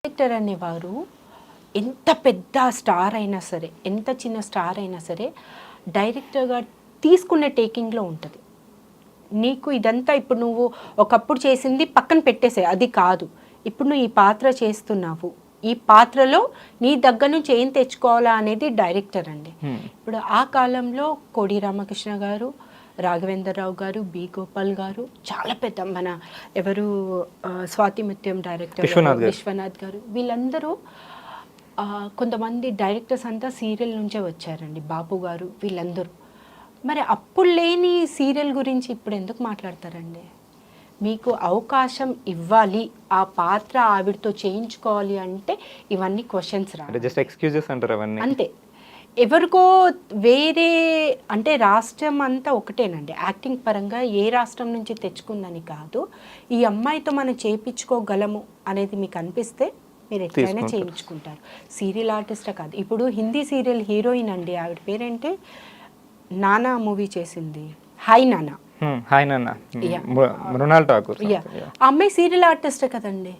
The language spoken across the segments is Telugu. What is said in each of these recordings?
డైరెక్టర్ అనేవారు ఎంత పెద్ద స్టార్ అయినా సరే, ఎంత చిన్న స్టార్ అయినా సరే, డైరెక్టర్గా తీసుకునే టేకింగ్లో ఉంటుంది. నీకు ఇదంతా ఇప్పుడు నువ్వు ఒకప్పుడు చేసింది పక్కన పెట్టేసే, అది కాదు. ఇప్పుడు నువ్వు ఈ పాత్ర చేస్తున్నావు, ఈ పాత్రలో నీ దగ్గర నుంచి ఏం తెచ్చుకోవాలా అనేది డైరెక్టర్ అండి. ఇప్పుడు ఆ కాలంలో కోడి రామకృష్ణ గారు, రాఘవేంద్రరావు గారు, బి గోపాల్ గారు, చాలా పెద్ద మన ఎవరు స్వాతి ముత్యం డైరెక్టర్ విశ్వనాథ్ గారు, వీళ్ళందరూ కొంతమంది డైరెక్టర్స్ అంతా సీరియల్ నుంచే వచ్చారండి. బాపు గారు, వీళ్ళందరూ. మరి అప్పుడు లేని సీరియల్ గురించి ఇప్పుడు ఎందుకు మాట్లాడతారండి? మీకు అవకాశం ఇవ్వాలి, ఆ పాత్ర ఆవిడతో చేయించుకోవాలి అంటే ఇవన్నీ క్వశ్చన్స్ రావాలి అంతే. ఎవరికో వేరే అంటే రాష్ట్రం అంతా ఒకటేనండి. యాక్టింగ్ పరంగా ఏ రాష్ట్రం నుంచి తెచ్చుకుందని కాదు, ఈ అమ్మాయితో మనం చేయించుకోగలము అనేది మీకు అనిపిస్తే మీరు ఎట్లయినా చేయించుకుంటారు. సీరియల్ ఆర్టిస్టే కాదు, ఇప్పుడు హిందీ సీరియల్ హీరోయిన్ అండి, ఆవిడ పేరేంటే నానా మూవీ చేసింది, హాయ్ నానా. ఆ అమ్మాయి సీరియల్ ఆర్టిస్టే కదండి.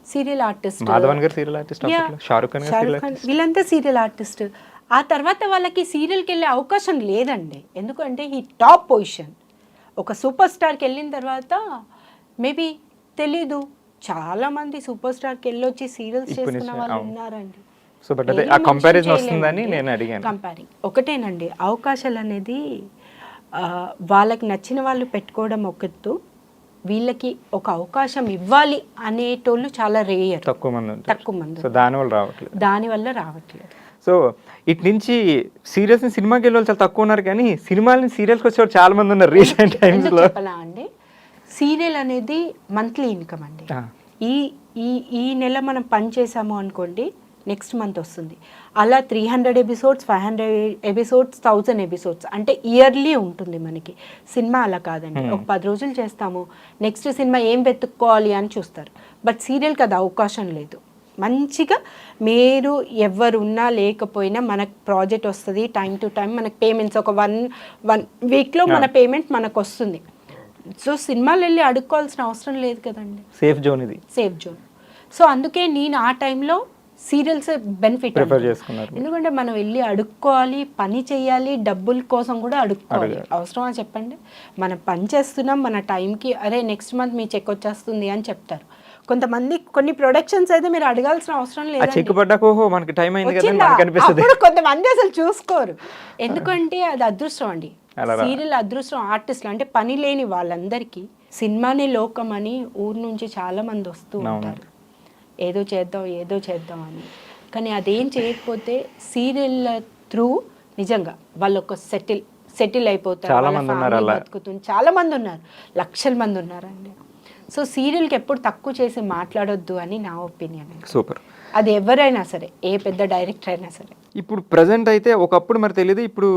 సీరియల్ ఆర్టిస్ట్ వీళ్ళంతా సీరియల్ ఆర్టిస్ట్. ఆ తర్వాత వాళ్ళకి సీరియల్కి వెళ్ళే అవకాశం లేదండి. ఎందుకంటే ఈ టాప్ పొజిషన్ ఒక సూపర్ స్టార్కి వెళ్ళిన తర్వాత మేబీ తెలీదు, చాలామంది సూపర్ స్టార్కి వెళ్ళొచ్చి సీరియల్స్ చేసుకున్న వాళ్ళు ఉన్నారండి. కంపేరింగ్ ఒకటేనండి. అవకాశాలు అనేది వాళ్ళకి నచ్చిన వాళ్ళు పెట్టుకోవడం ఒకటి, వీళ్ళకి ఒక అవకాశం ఇవ్వాలి అనేటోళ్ళు చాలా రేయర్, తక్కువ మంది. దానివల్ల రావట్లేదు. సో ఇటు నుంచి సీరియల్స్ సినిమాకి వెళ్ళే వాళ్ళు చాలా తక్కువ ఉన్నారు, కానీ సినిమాలని సీరియల్స్కి వచ్చేవాళ్ళు చాలా మంది ఉన్నారు రీసెంట్ టైమ్స్లో. చెప్పలా అండి, సీరియల్ అనేది మంత్లీ ఇన్కమ్ అండి. ఈ నెల మనం పని చేసాము అనుకోండి, నెక్స్ట్ మంత్ వస్తుంది. అలా 300 ఎపిసోడ్స్, 500 ఎపిసోడ్స్, 1000 ఎపిసోడ్స్ అంటే ఇయర్లీ ఉంటుంది మనకి. సినిమా అలా కాదండి, ఒక 10 రోజులు చేస్తాము, నెక్స్ట్ సినిమా ఏం వెతుక్కోవాలి అని చూస్తారు. బట్ సీరియల్కి అది అవకాశం లేదు. మంచిగా మీరు ఎవరున్నా లేకపోయినా మనకు ప్రాజెక్ట్ వస్తుంది, టైం టు టైం మనకు పేమెంట్స్ ఒక వన్ వీక్లో మన పేమెంట్ మనకు వస్తుంది. సో సినిమాలు వెళ్ళి అడుక్కోవాల్సిన అవసరం లేదు కదండి. సేఫ్ జోన్ ఇది, సేఫ్ జోన్. సో అందుకే నేను ఆ టైంలో సీరియల్స్ బెనిఫిట్, ఎందుకంటే మనం వెళ్ళి అడుక్కోవాలి, పని చేయాలి, డబ్బుల కోసం కూడా అడుక్కోవాలి. అవసరమా చెప్పండి? మనం పని చేస్తున్నాం, మన టైంకి అరే నెక్స్ట్ మంత్ మీ చెక్ వచ్చేస్తుంది అని చెప్తారు. కొంతమంది కొన్ని ప్రొడక్షన్స్ అయితే మీరు అడగాల్సిన అవసరం లేదు, కొంతమంది అసలు చూసుకోరు. ఎందుకంటే అది అదృష్టం అండి. సీరియల్ అదృష్టం. ఆర్టిస్టులు అంటే పని లేని వాళ్ళందరికీ సినిమానే లోకం అని ఊరు నుంచి చాలా మంది వస్తూ ఉంటారు, ఏదో చేద్దాం అని. కానీ అదేం చేయకపోతే సీరియల్ త్రూ నిజంగా వాళ్ళు ఒక సెటిల్ అయిపోతారు, బతుకుతుంది. చాలా మంది ఉన్నారు, లక్షల మంది ఉన్నారండి. సో సీరియల్కి ఎప్పుడు తక్కువ చేసి మాట్లాడొద్దు అని నా ఒపీనియన్. సూపర్. అది ఎవరైనా సరే, ఏ పెద్ద డైరెక్టర్ అయినా సరే. ఇప్పుడు ప్రజెంట్ అయితే ఒకప్పుడు మరి తెలియదు, ఇప్పుడు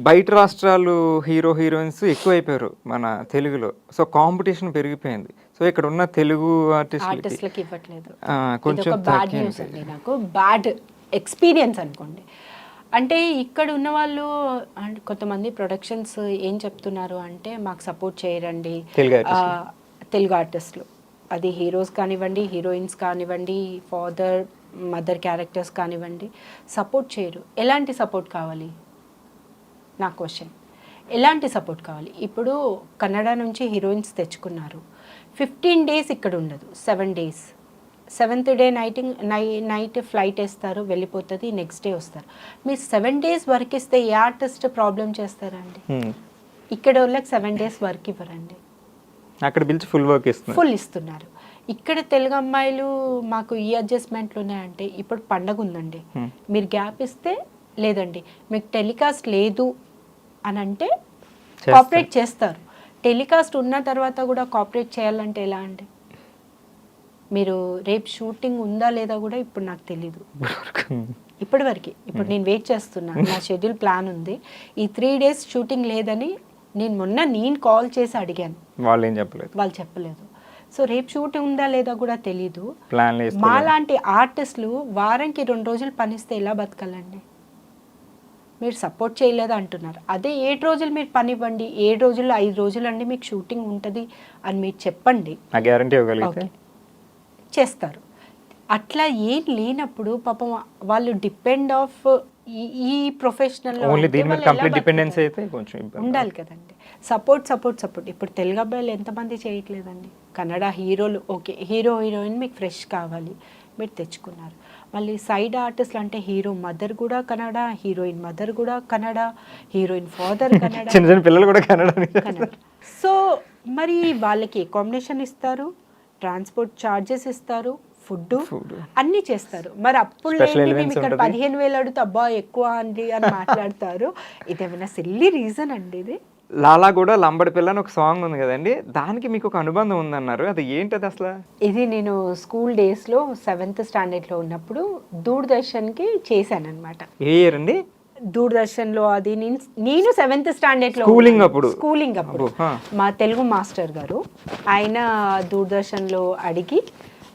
బయట రాష్ట్రాలు హీరోయిన్స్ ఎక్కువైపోయారు మన తెలుగులో. సో కాంపిటీషన్ పెరిగిపోయింది. సో ఇక్కడ ఉన్న తెలుగు ఆర్టిస్టులకి ఇవ్వట్లేదు. కొంచెం బ్యాడ్ న్యూస్ అండి, నాకు బ్యాడ్ ఎక్స్పీరియన్స్ అనుకోండి. అంటే ఇక్కడ ఉన్న వాళ్ళు కొంతమంది ప్రొడక్షన్స్ ఏం చెప్తున్నారు అంటే, మాకు సపోర్ట్ చేయరండి తెలుగు ఆర్టిస్టులు. అది హీరోస్ కానివ్వండి, హీరోయిన్స్ కానివ్వండి, ఫాదర్ మదర్ క్యారెక్టర్స్ కానివ్వండి, సపోర్ట్ చేయరు. ఎలాంటి సపోర్ట్ కావాలి నా క్వశ్చన్? ఎలాంటి సపోర్ట్ కావాలి? ఇప్పుడు కన్నడ నుంచి హీరోయిన్స్ తెచ్చుకున్నారు, 15 days ఇక్కడ ఉండదు, 7 days. 7th day night flight వేస్తారు, వెళ్ళిపోతుంది, నెక్స్ట్ డే వస్తారు. మీరు 7 days వర్క్ ఇస్తే ఏ ఆర్టిస్ట్ ప్రాబ్లం చేస్తారండి? ఇక్కడ వాళ్ళకి 7 days వర్క్ ఇవ్వరండి, అక్కడ పిలిచి ఫుల్ ఇస్తున్నారు. ఇక్కడ తెలుగు అమ్మాయిలు మాకు ఈ అడ్జస్ట్మెంట్లు ఉన్నాయంటే, ఇప్పుడు పండగ ఉందండి, మీరు గ్యాప్ ఇస్తే లేదండి, మీకు టెలికాస్ట్ లేదు అని అంటే కోఆపరేట్ చేస్తారు. టెలికాస్ట్ ఉన్న తర్వాత కూడా కోఆపరేట్ చేయాలంటే ఎలా అండి? మీరు రేపు షూటింగ్ ఉందా లేదా కూడా ఇప్పుడు నాకు తెలీదు, ఇప్పటివరకు. ఇప్పుడు నేను వెయిట్ చేస్తున్నా, నా షెడ్యూల్ ప్లాన్ ఉంది, ఈ 3 days షూటింగ్ లేదని నేను కాల్ చేసి అడిగాను, వాళ్ళు చెప్పలేదు. సో రేపు షూటింగ్ ఉందా లేదా కూడా తెలీదు. మాలాంటి ఆర్టిస్టులు వారానికి 2 రోజులు పనిస్తే ఎలా బతకాలండి? మీరు సపోర్ట్ చేయలేదు అంటున్నారు. అదే 7 రోజులు మీరు పని ఇవ్వండి, 7 రోజుల్లో 5 రోజులు అండి మీకు షూటింగ్ ఉంటుంది అని మీరు చెప్పండి, చేస్తారు. అట్లా ఏం లేనప్పుడు పాపం వాళ్ళు డిపెండ్ ఆఫ్ ఈ ప్రొఫెషనల్ ఓన్లీ దీని మీద కంప్లీట్ డిపెండెన్స్ అయితే కొంచెం ఇబ్బంది. ఉండాలి కదండి. సపోర్ట్ ఇప్పుడు తెలుగు అబ్బాయిలు ఎంతమంది చేయట్లేదండి. కన్నడ హీరోలు ఓకే, హీరోయిన్ మీకు ఫ్రెష్ కావాలి, మీరు తెచ్చుకున్నారు. మళ్ళీ సైడ్ ఆర్టిస్ట్లు అంటే హీరో మదర్ కూడా కన్నడ, హీరోయిన్ మదర్ కూడా కన్నడ, హీరోయిన్ ఫాదర్ కన్నడ, చిన్న చిన్న పిల్లలు కూడా కన్నడ. సో మరి వాళ్ళకి అకామిడేషన్ ఇస్తారు, ట్రాన్స్పోర్ట్ ఛార్జెస్ ఇస్తారు, ఫుడ్ అన్నీ చేస్తారు. మరి అప్పుడు మేము ఇక్కడ 15,000 అడుగుతా అబ్బా ఎక్కువ అండి అని మాట్లాడతారు. ఇదేమైనా సిల్లీ రీజన్ అండి ఇది? లాలా కూడా లంబడి పిల్ల అని ఒక సాంగ్ ఉంది కదండి, దానికి మీకు ఒక అనుబంధం ఉందన్నారు, అది ఏంటది అసలు? ఇది నేను స్కూల్ డేస్లో 7th స్టాండర్డ్లో ఉన్నప్పుడు దూరదర్శన్కి చేశాను అనమాట. ఏ ఇయర్ అండి? దూరదర్శన్లో అది నేను 7th స్టాండర్డ్లో స్కూలింగ్ అప్పుడు మా తెలుగు మాస్టర్ గారు ఆయన దూరదర్శన్లో అడిగి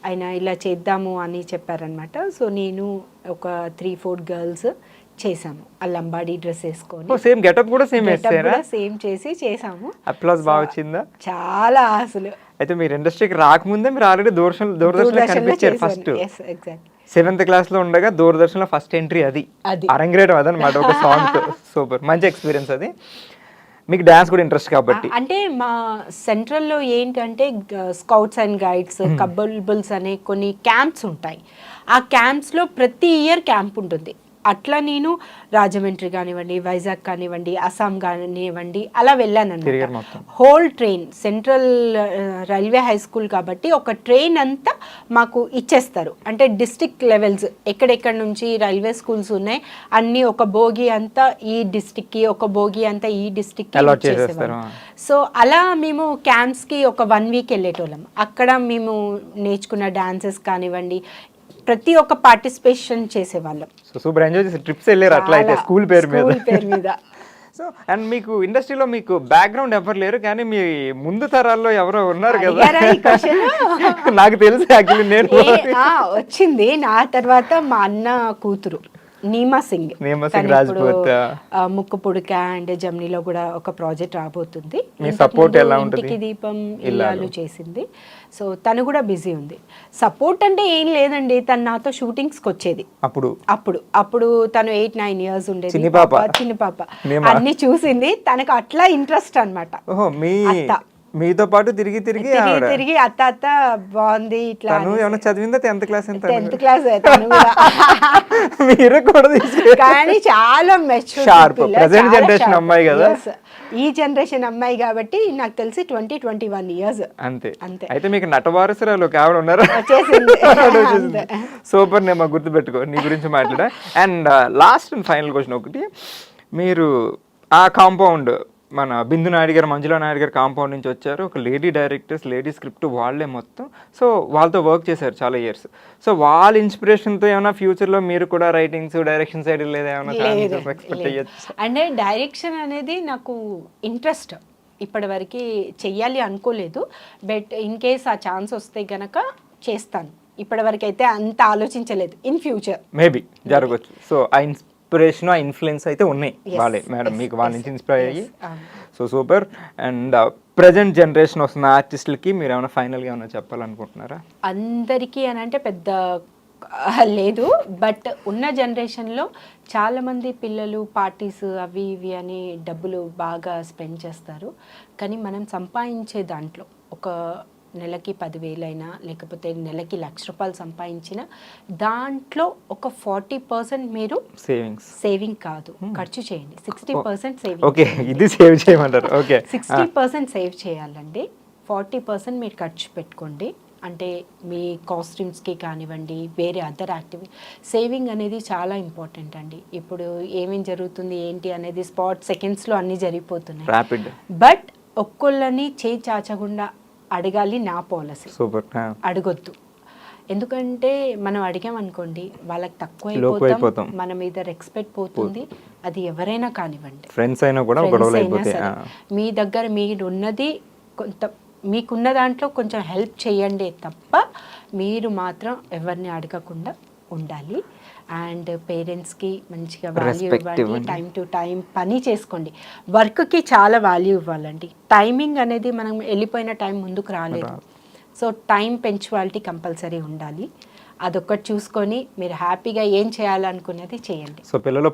ఆయన ఇలా చేద్దాము అని చెప్పారనమాట. సో నేను ఒక 3-4 గర్ల్స్ చేసాము. ఆ లంబాడీ డ్రెస్ వేసుకొని సేమ్ గెటప్ కూడా సేమ్ చేసాము. అప్లాస్ బాగా వచ్చిందా? చాలా అసలు. అయితే మీరు ఇండస్ట్రీకి రాకముందే మీరు ఆల్రెడీ దూరదర్శన్లో కనిపించారు ఫస్ట్. 7th క్లాస్ లో ఉండగా దూరదర్శన్లో ఫస్ట్ ఎంట్రీ అది అరంగేయడం అదనమాట ఒక సాంగ్ తో. సూపర్, మంచి ఎక్స్పీరియన్స్ అది. మీకు డాన్స్ కూడా ఇంట్రెస్ట్ కాబట్టి. అంటే మా సెంట్రల్లో ఏంటంటే స్కౌట్స్ అండ్ గైడ్స్, కబుల్బుల్స్ అనే కొన్ని క్యాంప్స్ ఉంటాయి. ఆ క్యాంప్స్లో ప్రతి ఇయర్ క్యాంప్ ఉంటుంది. అట్లా నేను రాజమండ్రి కానివ్వండి, వైజాగ్ కానివ్వండి, అస్సాం కానివ్వండి అలా వెళ్ళాను అనమాట. Whole train, central railway high school కాబట్టి ఒక ట్రైన్ అంతా మాకు ఇచ్చేస్తారు. అంటే డిస్ట్రిక్ట్ లెవెల్స్ ఎక్కడెక్కడ నుంచి రైల్వే స్కూల్స్ ఉన్నాయి అన్నీ ఒక బోగి అంతా ఈ డిస్ట్రిక్ట్కి, ఒక బోగి అంతా ఈ డిస్ట్రిక్ట్కి ఇచ్చేసేవారు. సో అలా మేము క్యాంప్స్కి ఒక 1 వీక్ వెళ్ళేటోళ్ళం. అక్కడ మేము నేర్చుకున్న డాన్సెస్ కానివ్వండి ప్రతి ఒక్క పార్టిసిపేషన్ చేసేవాళ్ళం. సో సూపర్ ఎంజాయ్ చేసి ట్రిప్స్ వెళ్ళారు అట్లా అయితే స్కూల్ పేరు మీద. సో అండ్ మీకు ఇండస్ట్రీలో మీకు బ్యాక్గ్రౌండ్ ఎవరు లేరు కానీ మీ ముందు తరాల్లో ఎవరో ఉన్నారు కదా, నాకు తెలుసు యాక్చువల్లీ. నేను వచ్చింది నా తర్వాత మా అన్న కూతురు నీమా సింగ్ రాజ్పూత్, ముక్కు పుడక అండ్ జమ్నీలో కూడా ఒక ప్రాజెక్ట్ రాబోతుంది. ఇంటికి దీపం ఇల్లాలు చేసింది. సో తను కూడా బిజీ ఉంది. సపోర్ట్ అంటే ఏం లేదండి, తను నాతో షూటింగ్స్కి వచ్చేది. అప్పుడు తను 8-9 ఇయర్స్ ఉండేది, చిన్న పాప అన్ని చూసింది. తనకు అట్లా ఇంట్రెస్ట్ అనమాట. మీతో పాటు తిరిగి అత్త బాగుంది ఇట్లా. ఏమైనా చదివిందా? 10th class? 10th class. మీరు కూడా కానీ చాలా మెచ్యూర్ ప్రెజెంట్ జనరేషన్ అమ్మాయి కదా, ఈ జనరేషన్ అమ్మాయి కాబట్టి నాకు తెలిసి 20-21 ఇయర్స్ అంతే. అయితే మీకు నటవారసురాలు ఆవిడ ఉన్నారా? సూపర్, నేను గుర్తు పెట్టుకో నీ గురించి మాట్లాడా. And last and final question ఒకటి, మీరు ఆ కాంపౌండ్ మన బిందు నాయుడు గారు, మంజులా నాయుడు గారు కాంపౌండ్ నుంచి వచ్చారు. ఒక లేడీ డైరెక్టర్స్, లేడీ స్క్రిప్ట్ వాళ్ళే మొత్తం. సో వాళ్ళతో వర్క్ చేశారు చాలా ఇయర్స్. సో వాళ్ళ ఇన్స్పిరేషన్తో ఏమైనా ఫ్యూచర్లో మీరు కూడా రైటింగ్స్, డైరెక్షన్ సైడ్ లేదా ఏమైనా ఎక్స్పెక్ట్ అయ్యొచ్చు? అంటే డైరెక్షన్ అనేది నాకు ఇంట్రెస్ట్, ఇప్పటివరకు చెయ్యాలి అనుకోలేదు. బట్ ఇన్ కేస్ ఆ ఛాన్స్ వస్తే గనక చేస్తాను. ఇప్పటివరకు అయితే అంత ఆలోచించలేదు. ఇన్ ఫ్యూచర్ మేబీ జరగవచ్చు. సో ఆ ఇన్స్పిరేషన్, ఆ ఇన్ఫ్లుయెన్స్ అయితే ఉన్నాయి వాళ్ళే మేడం, మీకు వాళ్ళ నుంచి ఇన్స్పైర్ అయ్యి. So super. And present generation వస్తున్న ఆర్టిస్టులకి మీరు ఏమైనా ఫైనల్గా ఏమైనా చెప్పాలనుకుంటున్నారా? అందరికీ అని అంటే పెద్ద లేదు, బట్ ఉన్న జనరేషన్లో చాలామంది పిల్లలు పార్టీస్ అవి ఇవి అని డబ్బులు బాగా స్పెండ్ చేస్తారు. కానీ మనం సంపాదించే దాంట్లో ఒక నెలకి 10,000 అయినా లేకపోతే నెలకి ₹1,00,000 సంపాదించిన దాంట్లో ఒక 40% మీరు సేవింగ్ కాదు ఖర్చు చేయండి. 60% సేవింగ్. ఓకే, ఇది సేవ్ చేయమంటారు. ఓకే, 60% సేవ్ చేయాలండి. 40% మీరు ఖర్చు పెట్టుకోండి. అంటే మీ కాస్ట్యూమ్స్కి కానివ్వండి, వేరే అదర్ యాక్టివిటీ. సేవింగ్ అనేది చాలా ఇంపార్టెంట్ అండి. ఇప్పుడు ఏమేం జరుగుతుంది ఏంటి అనేది స్పాట్ సెకండ్స్లో అన్నీ జరిగిపోతున్నాయి. బట్ ఒక్కొళ్ళని చేయి చాచకుండా అడగాలి, నా పాలసీ. అడగొద్దు. ఎందుకంటే మనం అడిగామనుకోండి వాళ్ళకి తక్కువ అయిపోతాం, మన మీద రెస్పెక్ట్ పోతుంది. అది ఎవరైనా కానివ్వండి, ఫ్రెండ్స్ అయినా కూడా మీ దగ్గర మీరు ఉన్నది కొంత, మీకున్న దాంట్లో కొంచెం హెల్ప్ చేయండి తప్ప మీరు మాత్రం ఎవరిని అడగకుండా ఉండాలి. అండ్ పేరెంట్స్కి మంచిగా వాల్యూ ఇవ్వండి. టైం టు టైం పని చేసుకోండి. వర్క్కి చాలా వాల్యూ ఇవ్వాలండి. టైమింగ్ అనేది మనం వెళ్ళిపోయిన టైం ముందుకు రాలేదు. సో టైం పంక్చువాలిటీ కంపల్సరీ ఉండాలి. అదొక్కటి చూసుకొని మీరు హ్యాపీగా ఏం చేయాలనుకున్నది చేయండి. సో పిల్లలు